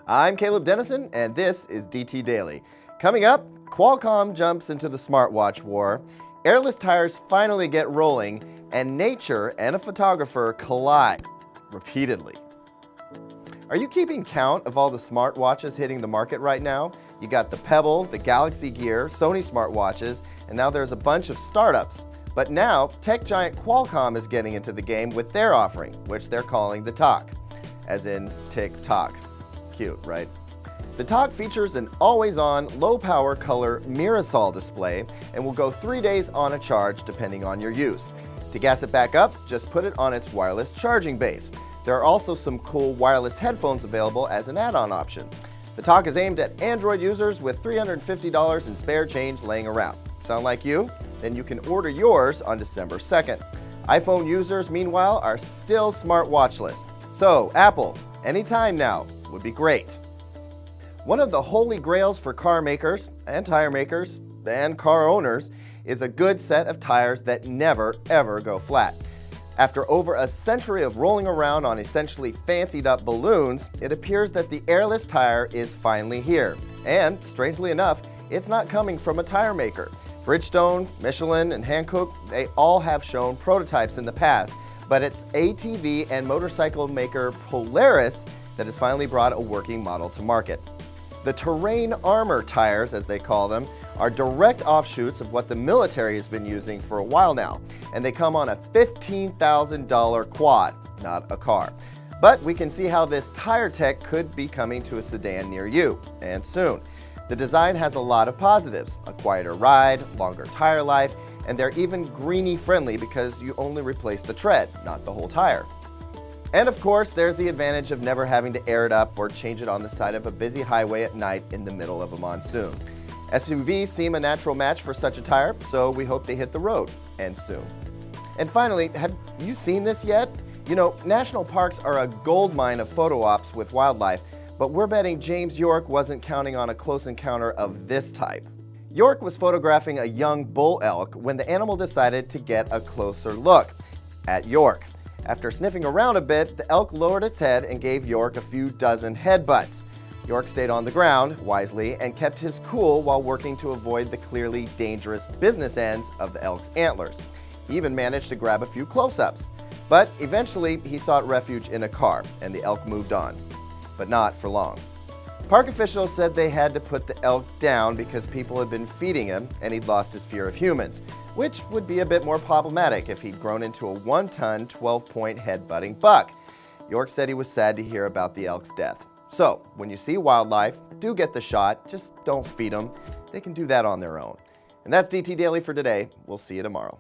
I'm Caleb Dennison, and this is DT Daily. Coming up, Qualcomm jumps into the smartwatch war, airless tires finally get rolling, and nature and a photographer collide repeatedly. Are you keeping count of all the smartwatches hitting the market right now? You got the Pebble, the Galaxy Gear, Sony smartwatches, and now there's a bunch of startups. But now, tech giant Qualcomm is getting into the game with their offering, which they're calling the Talk, as in tick-tock. Cute, right? The Talk features an always-on, low-power color Mirasol display and will go 3 days on a charge depending on your use. To gas it back up, just put it on its wireless charging base. There are also some cool wireless headphones available as an add-on option. The Talk is aimed at Android users with $350 in spare change laying around. Sound like you? Then you can order yours on December 2nd. iPhone users, meanwhile, are still smartwatchless. So, Apple, anytime now would be great. One of the holy grails for car makers and tire makers and car owners is a good set of tires that never ever go flat. After over a century of rolling around on essentially fancied up balloons, it appears that the airless tire is finally here. And strangely enough, it's not coming from a tire maker. Bridgestone, Michelin, and Hankook, they all have shown prototypes in the past, but it's ATV and motorcycle maker Polaris that has finally brought a working model to market. The terrain armor tires, as they call them, are direct offshoots of what the military has been using for a while now, and they come on a $15,000 quad, not a car. But we can see how this tire tech could be coming to a sedan near you, and soon. The design has a lot of positives: a quieter ride, longer tire life, and they're even greenie friendly because you only replace the tread, not the whole tire. And of course, there's the advantage of never having to air it up or change it on the side of a busy highway at night in the middle of a monsoon. SUVs seem a natural match for such a tire, so we hope they hit the road, and soon. And finally, have you seen this yet? You know, national parks are a goldmine of photo ops with wildlife, but we're betting James York wasn't counting on a close encounter of this type. York was photographing a young bull elk when the animal decided to get a closer look at York. After sniffing around a bit, the elk lowered its head and gave York a few dozen headbutts. York stayed on the ground, wisely, and kept his cool while working to avoid the clearly dangerous business ends of the elk's antlers. He even managed to grab a few close-ups. But eventually, he sought refuge in a car, and the elk moved on. But not for long. Park officials said they had to put the elk down because people had been feeding him and he'd lost his fear of humans, which would be a bit more problematic if he'd grown into a 1-ton, 12-point head-butting buck. York said he was sad to hear about the elk's death. So, when you see wildlife, do get the shot, just don't feed them. They can do that on their own. And that's DT Daily for today. We'll see you tomorrow.